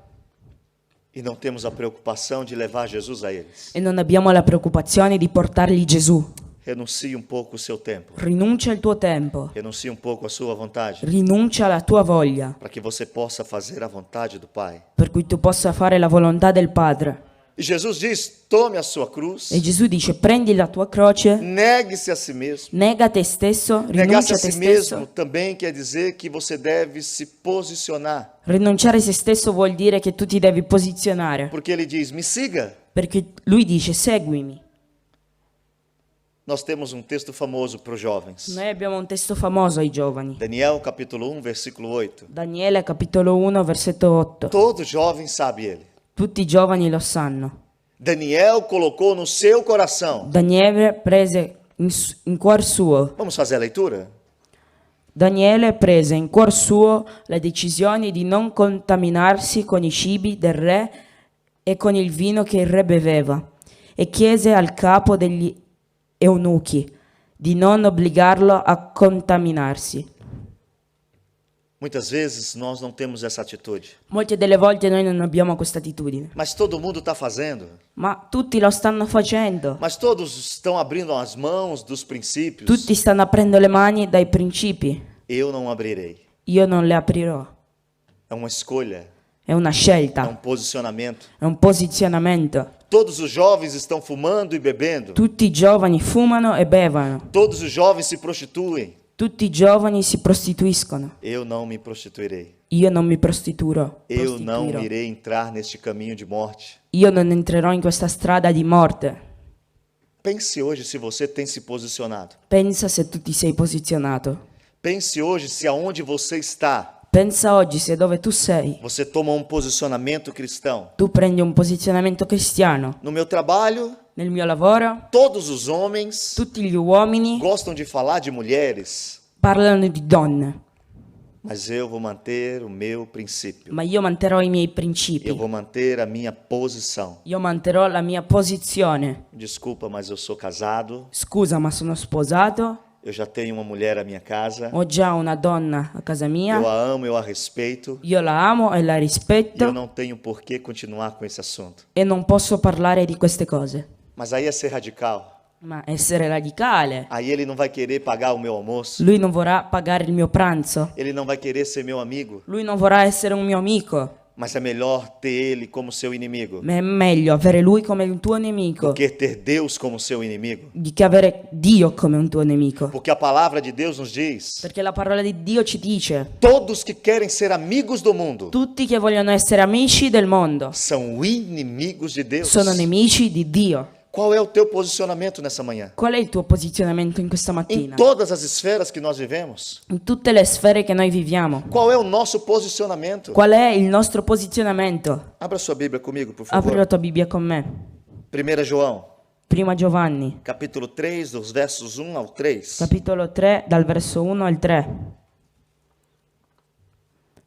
E não temos a preocupação de levar Jesus a eles. e non abbiamo la preoccupazione di portargli Gesù. Renuncie um pouco o seu tempo. Rinuncia al tuo tempo, Renuncie um pouco a sua vontade, rinuncia alla tua voglia, para que você possa fazer a vontade do Pai. per cui tu possa fare la volontà del Padre. E Jesus diz: tome a sua cruz, E Gesù dice: prendi la tua croce, negue-se a si mesmo. nega te stesso, Negar-se rinuncia a a te si mesmo stesso. também quer dizer que você deve se posicionar. Rinunciare a se stesso vuol dire che tu ti devi posizionare, Porque ele diz: me siga. perché lui dice: seguimi. Nós temos um texto famoso para os jovens. Noi abbiamo un testo famoso ai giovani. Daniel, capítulo 1, versículo 8. Daniele, capitolo 1, versetto 8. Todo jovem sabe ele. Tutti i giovani lo sanno. Daniel colocou no seu coração. Daniele prese in cuor suo. Vamos fazer a leitura? Daniele prese in cuor suo la decisione di non contaminarsi con i cibi del re e con il vino che il re beveva, e chiese al capo degli eunuchi di non obbligarlo a contaminarsi. Muitas vezes nós não temos essa atitude. Molte delle volte noi non abbiamo questa attitudine, Mas todo mundo está fazendo. ma tutti lo stanno facendo. Mas todos estão abrindo as mãos dos princípios. Tutti stanno aprendo le mani dai principi. Eu não abrirei. Io non le aprirò. É uma escolha. È una É um scelta, posicionamento. è un posizionamento. Todos os jovens estão fumando e bebendo. Tutti i giovani fumano e bevono. Todos os jovens se prostituem. Tutti i giovani si prostituiscono. Eu não me prostituirei. Io non mi prostituirò. Eu não irei entrar neste caminho de morte. Io non entrerò in questa strada di morte. Pense hoje se você tem se posicionado. Pensa se tu ti sei posizionato. Pense hoje se aonde você está, Pensa oggi se dove tu sei, você toma um posicionamento cristão. tu prendi un posizionamento cristiano. No meu trabalho, Nel mio lavoro, todos os homens tutti gli uomini gostam de falar de mulheres, parlano di donne, mas eu vou manter o meu princípio. ma io manterrò i miei Eu principi. vou manter a minha posição. Io manterrò la mia posizione. Desculpa, mas eu sou casado, Scusa, ma sono sposato, eu já tenho uma mulher à minha casa, ho già una donna a casa eu mia, a amo, eu a respeito, io la amo e la e eu rispetto não tenho por que continuar com esse assunto. e non posso parlare di queste cose. Mas aí é ser radical. Ma essere radicale, Aí ele não vai querer pagar o meu almoço, lui non vorrà pagare il mio pranzo, ele não vai querer ser meu amigo, lui non vorrà essere un mio amico, mas é melhor ter ele como seu inimigo ma è meglio avere lui come il tuo nemico do que ter Deus como seu inimigo. di che avere Dio come un tuo nemico. Porque a palavra de Deus nos diz: Perché la parola di Dio ci dice, todos que querem ser amigos do mundo tutti che vogliono essere amici del mondo são inimigos de Deus. sono nemici di Dio. Qual é o teu posicionamento nessa manhã? Qual è il tuo posizionamento in questa Em mattina? todas as esferas que nós vivemos, In tutte le sfere che noi viviamo. qual é o nosso posicionamento? Qual è il nostro posizionamento? Abra sua Bíblia comigo, por Apri la favor. tua Bibbia con me. 1 João, Prima Giovanni, capítulo 3, dos versos 1 ao 3. capitolo 3, dal verso 1 al 3.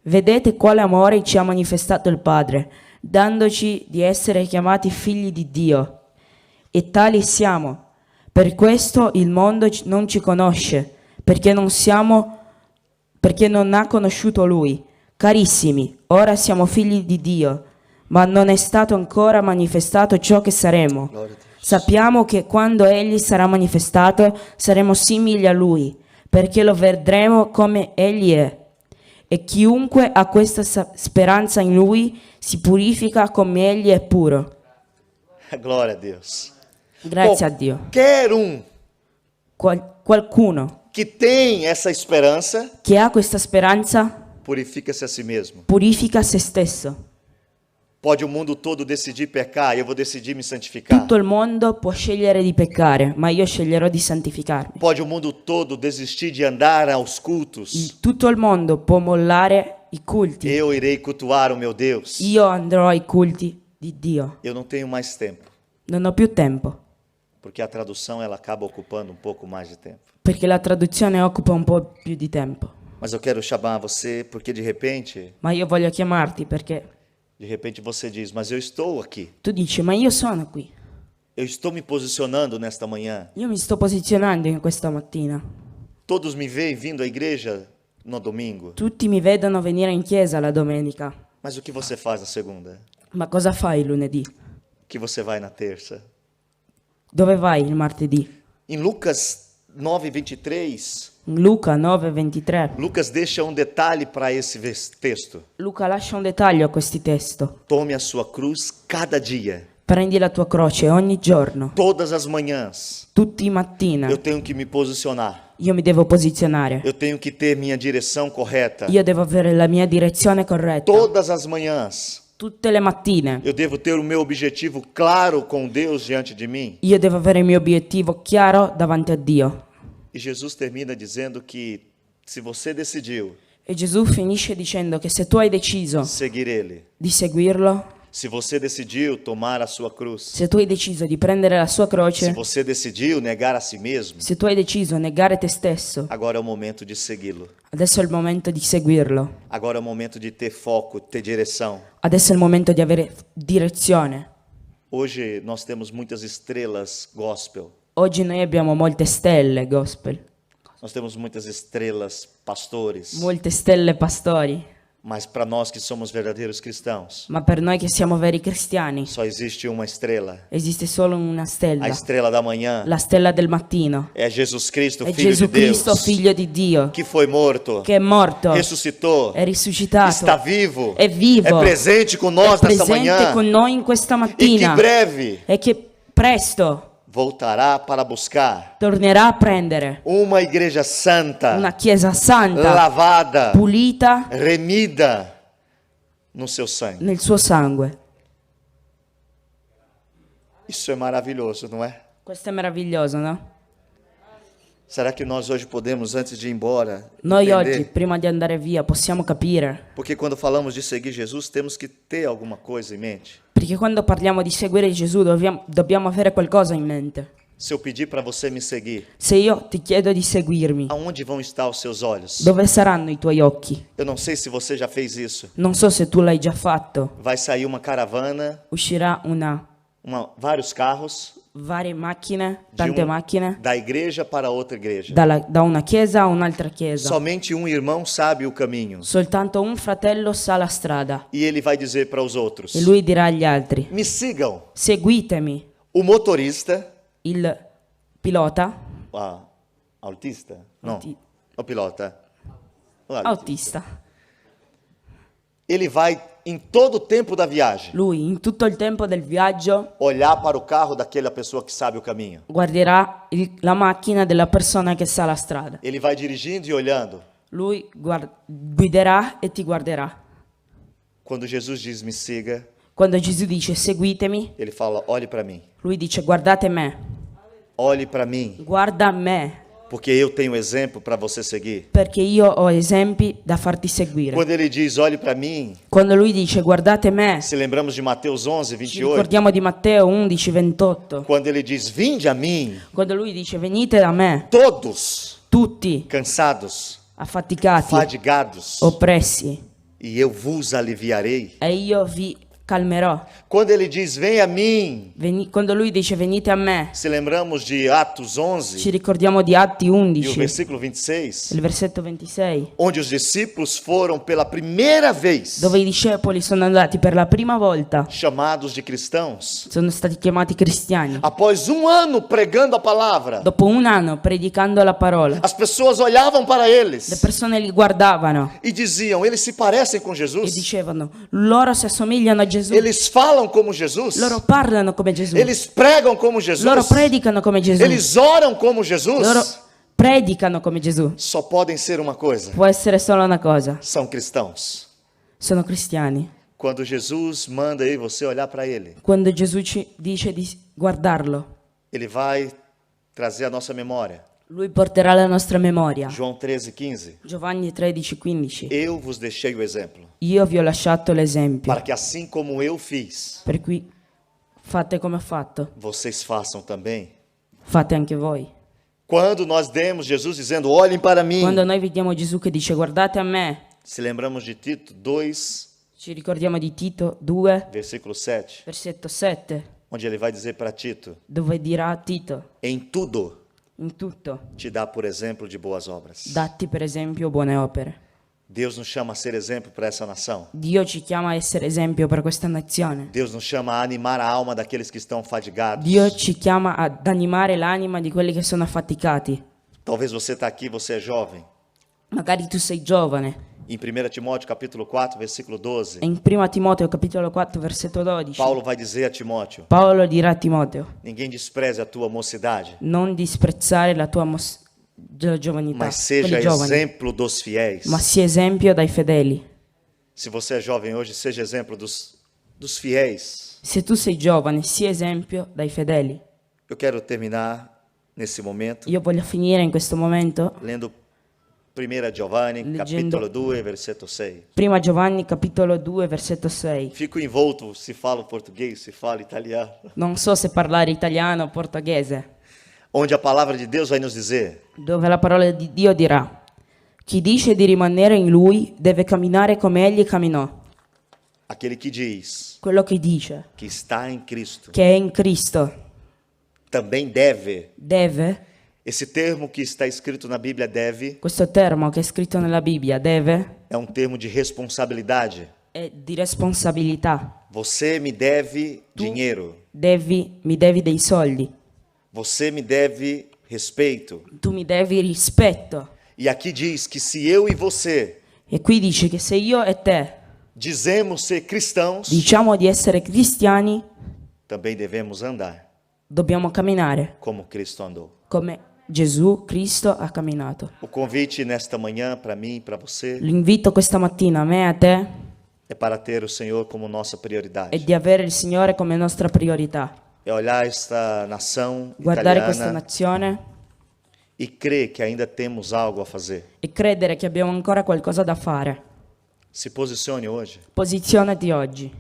Vedete quale amore ci ha manifestato il Padre, dandoci di essere chiamati figli di Dio. E tali siamo. Per questo il mondo non ci conosce, perché non ha conosciuto Lui. Carissimi, ora siamo figli di Dio, ma non è stato ancora manifestato ciò che saremo. Glória a Deus. Sappiamo che quando Egli sarà manifestato saremo simili a Lui, perché lo vedremo come Egli è. E chiunque ha questa speranza in Lui si purifica come Egli è puro. Glória a Deus. Grazie a Dio. Qualquer Qualcuno que tem essa esperança, che ha questa speranza purifica-se a si mesmo. purifica se stesso. Pode o mundo todo decidir pecar, eu vou decidir me santificar. Tutto il mondo può scegliere di peccare, ma io sceglierò di santificarmi. Pode o mundo todo desistir de andar aos cultos. Tutto il mondo può mollare i culti. Eu irei cultuar o meu Deus. Io andrò ai culti di Dio. Eu não tenho mais tempo, Non ho più tempo, porque a tradução ela acaba ocupando um pouco mais de tempo. perché la traduzione occupa un po' più di tempo. Mas eu quero chamar você porque de repente Ma io voglio chiamarti perché você diz, mas eu estou aqui. tu dici, ma io sono qui. Eu estou me posicionando nesta manhã. Io mi sto posizionando in questa mattina. Todos me veem vindo à igreja no domingo. Tutti mi vedono venire in chiesa la domenica. Mas o que você faz na segunda? Ma cosa fai il lunedì? O que você vai na terça? Dove vai il martedì? Em Lucas 9:23, In Luca 9:23. Lucas deixa um detalhe para esse texto. Luca lascia un dettaglio a questo testo. Tome a sua cruz cada dia. Prendi la tua croce ogni giorno, Todas as manhãs tutti mattina. eu tenho que me posicionar. Io mi devo posizionare. Eu tenho que ter minha direção correta. Io devo avere la mia direzione corretta. Todas as manhãs Tutte le mattine. eu devo ter o meu objetivo claro com Deus diante de mim. Io devo avere il mio obiettivo chiaro davanti a Dio. E Jesus termina dizendo que se você decidiu E Gesù finisce dicendo che se tu hai deciso seguir Ele, di seguirlo, se você decidiu tomar a sua cruz, se tu hai deciso di prendere la sua se croce, você decidiu negar a si mesmo, se tu hai deciso di negare te stesso, agora é o momento de segui-lo. adesso è il momento di seguirlo. Agora é o momento de ter foco, ter direção. Adesso è il momento di avere direzione. Hoje nós temos muitas estrelas gospel. Oggi noi abbiamo molte stelle gospel, Nós temos muitas estrelas pastores. molte stelle pastori, Mas para nós que somos verdadeiros cristãos, ma per noi che siamo veri cristiani só existe uma estrela. esiste solo una A stella, estrela da manhã la stella del mattino. é Jesus Cristo, È Filho Gesù de Deus, Cristo, figlio di Dio, que foi morto, che è morto, ressuscitou, è risuscitato, está vivo, è vivo, é presente com è nós nessa presente manhã con noi in questa e que mattina breve e che presto voltará para buscar tornerà a prendere uma igreja santa, una chiesa santa, lavada, pulita remida no seu sangue. nel suo sangue. Isso é maravilhoso, não é? Questo è meraviglioso, no? Será que nós hoje podemos, antes de ir embora, Noi entender? oggi, prima di andare via, possiamo capire, Porque quando falamos de seguir Jesus, temos que ter alguma coisa em mente. perché quando parliamo di seguire Gesù dobbiamo avere qualcosa in mente. Se eu pedir para você me seguir, Se io ti chiedo di seguirmi, aonde vão estar os seus olhos? dove saranno i tuoi occhi? Eu não sei se você já fez isso. Non so se tu l'hai già fatto. Vai sair uma caravana, Uscirà vários carros, varie macchine, tante macchine, da igreja para outra igreja. da una chiesa a un'altra chiesa. Somente um irmão sabe o caminho. Soltanto un fratello sa la strada E ele vai dizer para os outros: e lui dirà agli altri, me sigam. seguitemi. O motorista, Il pilota, autista? Não, Auti- o pilota. autista, Ele vai em todo o tempo da viagem lui in tutto il tempo del viaggio olhar para o carro daquela pessoa que sabe o caminho. guarderà la macchina della persona che sa la strada. Ele vai dirigindo e olhando. Lui guiderà e ti guarderà. Quando Jesus diz me siga, Quando Gesù dice seguitemi, ele fala olhe para mim. lui dice guardate me, Olhe para mim, guarda me, porque eu tenho exemplo para você seguir. perché io ho esempi da farti seguire. Quando ele diz olhe para mim, Quando lui dice guardate me, se lembramos de Mateus 11, ci 28, ricordiamo di Matteo 11:28. quando ele diz vinde a mim, Quando lui dice venite da me, todos tutti cansados, affaticati, fadigados, oppressi, e eu vos aliviarei. e io vi calmerò. Quando ele diz vem a mim, Quando lui dice venite a me, se lembramos de Atos 11 ci ricordiamo di Atti e o 11, versículo 26, il versetto 26, onde os discípulos foram pela primeira vez dove i discepoli sono andati per la prima volta, chamados de cristãos. sono stati chiamati cristiani. Após um ano pregando a palavra, Dopo un anno predicando la parola, as pessoas olhavam para le eles persone li guardavano e diziam: eles se parecem com e Jesus? dicevano, loro si assomigliano a Gesù, Eles falam como Jesus? loro parlano come Gesù, Eles pregam como Jesus? loro predicano come Gesù, Eles oram como Jesus? loro predicano come Gesù. Só podem ser uma coisa: Può essere solo una cosa, são cristãos. sono cristiani. Quando Jesus manda eu e você olhar para Ele, Quando Gesù ci dice di guardarlo, Ele vai trazer a nossa memória. lui porterà la nostra memoria. João 13:15. Giovanni 13:15. Eu vos deixei o exemplo, Io vi ho lasciato l'esempio, para que assim como eu fiz, per cui fate come ho fatto, vocês façam também. fate anche voi. Quando nós demos Jesus dizendo, olhem para mim, Quando noi vediamo Gesù che dice guardate a me, se lembramos de Tito 2, ci ricordiamo di Tito 2, versículo 7, versetto 7, onde ele vai dizer para Tito, dove dirà a Tito, em tudo in tutto, te dá por exemplo de boas obras. datti per esempio buone opere. Deus nos chama a ser exemplo para essa nação. Dio ci chiama a essere esempio per questa nazione. Deus nos chama a animar a alma daqueles que estão fadigados. Dio ci chiama ad animare l'anima di quelli che sono affaticati. Talvez você está aqui, você é jovem. Magari tu sei giovane. Em 1 Timóteo capítulo 4, versículo 12, E in 1 Timoteo capitolo 4 versetto 12 Paulo vai dizer a Timóteo, Paolo dirà a Timoteo: ninguém despreze a tua mocidade, non disprezzare la tua giovanità, mas seja quelli giovani, exemplo dos fiéis. ma sia esempio dai fedeli. Se você é jovem hoje, seja exemplo dos fiéis. Se tu sei giovane, sia esempio dai fedeli. Eu quero terminar nesse momento Io voglio finire in questo momento lendo 1 Giovanni, Leggendo- capítulo 2, versetto 6. prima Giovanni capitolo 2 versetto 6. Fico envolto se falo português, se falo italiano. Non so se parlare italiano o portoghese, Onde a palavra de Deus vai nos dizer: dove la parola di Dio dirà: chi dice di rimanere in lui deve camminare come egli camminò. aquele que diz Quello che dice que está em Cristo che è in Cristo também deve. deve, Esse termo que está escrito na Bíblia, deve, questo termo che è scritto nella Bibbia, deve, é um termo de responsabilidade. è di responsabilità. Você me deve dinheiro. Mi devi dei soldi, Você me deve respeito. tu mi devi rispetto. E aqui diz que se eu e você E qui dice che se io e te dizemos ser cristãos, diciamo di essere cristiani, também devemos andar dobbiamo camminare como Cristo andou. come Gesù Cristo ha camminato. O convite nesta manhã para mim e para você L'invito questa mattina a me e a te é para ter o Senhor como nossa è prioridade. di avere il Signore come nostra priorità, É olhar esta nação guardare questa italiana nazione e crer que ainda temos algo a fazer. e credere che abbiamo ancora qualcosa da fare. Se posicione hoje. Posizionati oggi.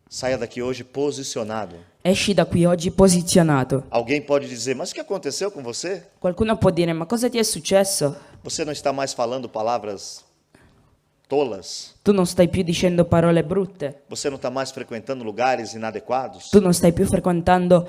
Saia daqui hoje posicionado. Esci da qui oggi posizionato. Alguém pode dizer, mas o que aconteceu com você? Qualcuno può dire, ma cosa ti è successo? Você não está mais falando palavras tolas. Tu non stai più dicendo parole brutte. Você não está mais frequentando lugares inadequados. Tu non stai più frequentando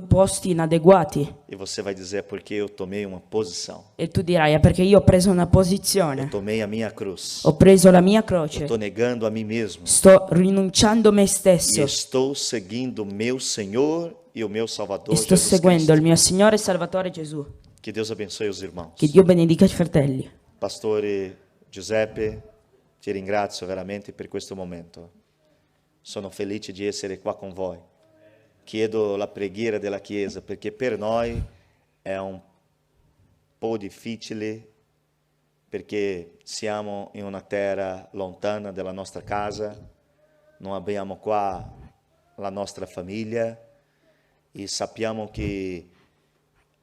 posti inadeguati. E você vai dizer: é porque eu tomei uma posição. E tu dirai, è perché io ho preso una Eu posizione. tomei a minha cruz. Ho preso la mia Eu croce. estou negando a mim mesmo. Sto rinunciando a me E stesso. estou seguindo o meu Senhor e o meu Salvador E sto Jesus seguendo Cristo. il mio Signore e Salvatore Gesù. Que Deus abençoe os irmãos. Che Dio benedica i fratelli. Pastore Giuseppe, ti ringrazio veramente per questo momento. Sono felice di essere qua con voi. Chiedo la preghiera della Chiesa perché per noi è un po' difficile perché siamo in una terra lontana dalla nostra casa, non abbiamo qua la nostra famiglia e sappiamo che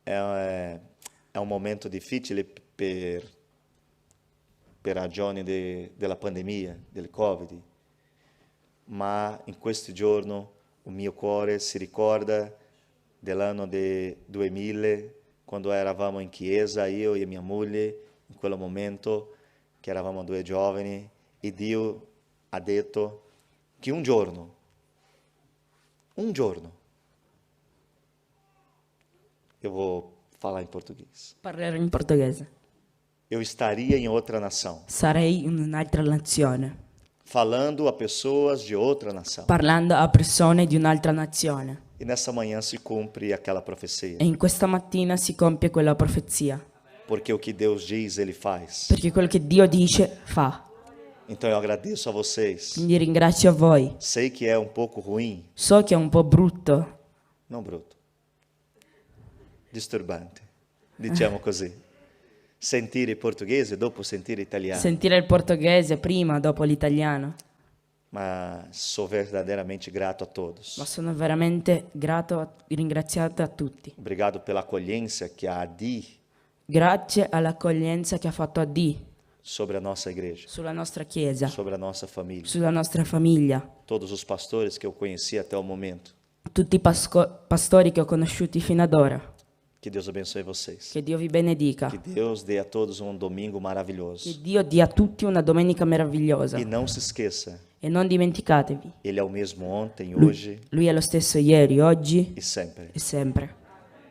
è un momento difficile per ragioni della pandemia, del Covid, ma in questi giorni il mio cuore si ricorda dell'anno del 2000, quando eravamo in chiesa, io e mia moglie, in quel momento che eravamo due giovani, e Dio ha detto che un giorno, eu vou falar em português, Parlerò in portoghese. eu estaria em outra nação, Sarei in un'altra nazione, falando a pessoas de outra nação. parlando a persone di un'altra nazione. E nessa manhã se cumpre aquela profecia, E in questa mattina si compie quella profezia. porque o que Deus diz, Ele faz. Perché quello che Dio dice, fa. Então eu agradeço a vocês. Quindi ringrazio a voi. Sei que é um pouco ruim, So che è un po' brutto, não bruto, disturbante, diciamo così. Sentire portoghese dopo sentire italiano, sentire il portoghese prima, dopo l'italiano. ma sou verdadeiramente grato a todos. Ma sono veramente ringraziato a tutti. Obrigado pela acolhência que a ADI Grazie all'accoglienza che ha fatto AD sobre a nossa igreja, sulla nostra chiesa, sobre a nossa família. sulla nostra famiglia. Todos os pastores que eu conheci até o momento. Tutti i pastori che ho conosciuti fino ad ora. Que Deus abençoe vocês. Che Dio vi benedica. Que Deus dê a todos um domingo Che maravilhoso. Dio dia a tutti una domenica meravigliosa. E não se esqueça, E non dimenticatevi, Ele é o mesmo ontem, hoje Lui è lo stesso ieri, oggi e sempre. e sempre.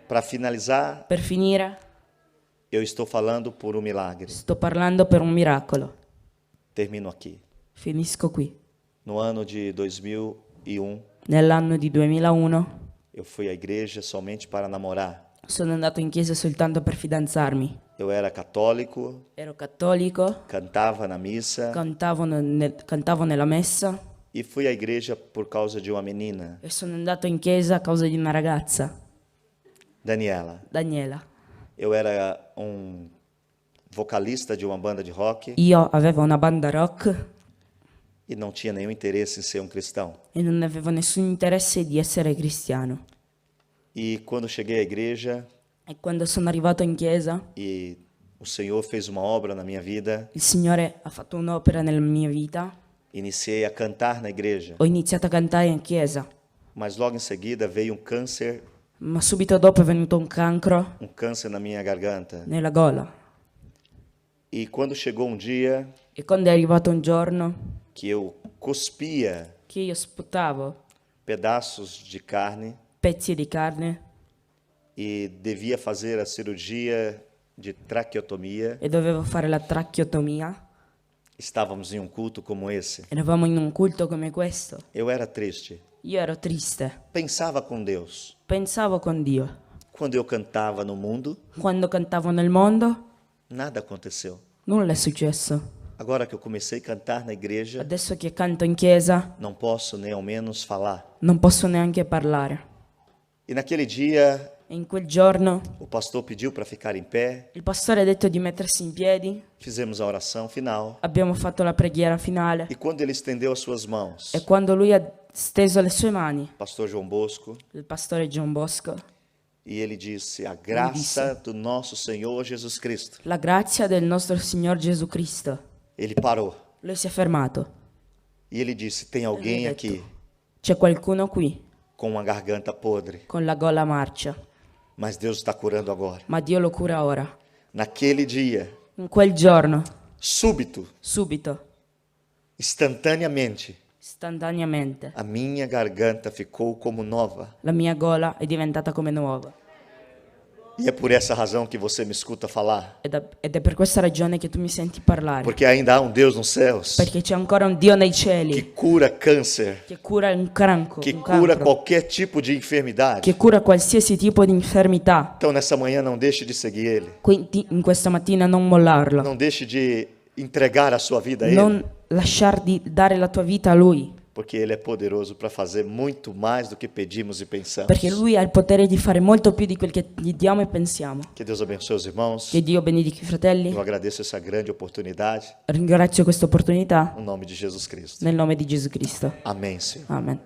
Para finalizar, Per finire, eu estou falando por um milagre. sto parlando per un miracolo. Termino aqui. Finisco qui. No ano de 2001, Nell'anno di 2001 eu fui à igreja somente para namorar. sono andato in chiesa soltanto per fidanzarmi. Eu era católico, Ero cattolico, cantava na missa cantavo nella messa e fui à igreja por causa de uma menina, e sono andato in chiesa a causa di una ragazza, Daniela. Daniela. Eu era vocalista de uma banda de rock Io avevo una banda rock e não tinha nenhum interesse em ser um cristão. e non avevo nessun interesse di essere cristiano. E quando cheguei à igreja E quando sono arrivato in chiesa, e o Senhor fez uma obra na minha vida, il Signore ha fatto un'opera nella mia vita. iniciei a cantar na igreja, Ho iniziato a cantare in chiesa, mas logo em seguida veio um câncer ma subito dopo è venuto un cancro na minha garganta. nella gola. E quando chegou um dia E quando è arrivato un giorno que eu cuspia che io sputavo pedaços de carne pezzi di carne e devia fazer a cirurgia de traqueotomia, e dovevo fare la tracheotomia, estávamos em um culto como esse. eravamo in un culto come questo. Eu era triste, Io ero triste, pensava com Deus. pensavo con Dio. Quando eu cantava no mundo, Quando cantavo nel mondo, nada aconteceu. nulla è successo. Agora que eu comecei a cantar na igreja, Adesso che canto in chiesa, não posso nem ao menos falar. non posso neanche parlare. E naquele dia, E in quel giorno o pastor pediu para ficar em pé, il pastore ha detto di mettersi in piedi, fizemos a oração final. abbiamo fatto la preghiera finale E quando ele estendeu as suas mãos, e quando lui ha steso le sue mani, pastor João Bosco, il pastore John Bosco, e ele disse: a graça do nosso Senhor Jesus Cristo. la grazia del nostro Signor Gesù Cristo. Ele parou Lui si è fermato. e ele disse: tem alguém aqui C'è qualcuno qui com uma garganta podre, con la gola marcia, mas Deus está curando agora. ma Dio lo cura ora. Naquele dia, In quel giorno, súbito, subito, Instantaneamente, istantaneamente, a minha garganta ficou como nova. la mia gola è diventata come nuova. E é por essa razão que você me escuta falar. Ed è per questa ragione che tu mi senti parlare. Porque ainda há um Deus nos céus Perché c'è ancora un Dio nei que cieli cura câncer, che cura un cancro, que un cura cancro, qualquer tipo de enfermidade. che cura qualsiasi tipo di infermità. Então, nessa manhã, não deixe de seguir Ele. Quindi in questa mattina non mollarlo. Não deixe de entregar a sua vida a Ele. Non lasciar di dare la tua vita a Lui. Porque Ele é poderoso para fazer muito mais do que pedimos e pensamos. Perché Lui ha il potere di fare molto più di quel che gli diamo e pensiamo. Que Deus abençoe os irmãos. Che Dio benedica i fratelli. Eu agradeço essa grande oportunidade. Ringrazio questa opportunità No nome de Jesus Cristo. nel nome di Gesù Cristo. Amém, Senhor. Amen.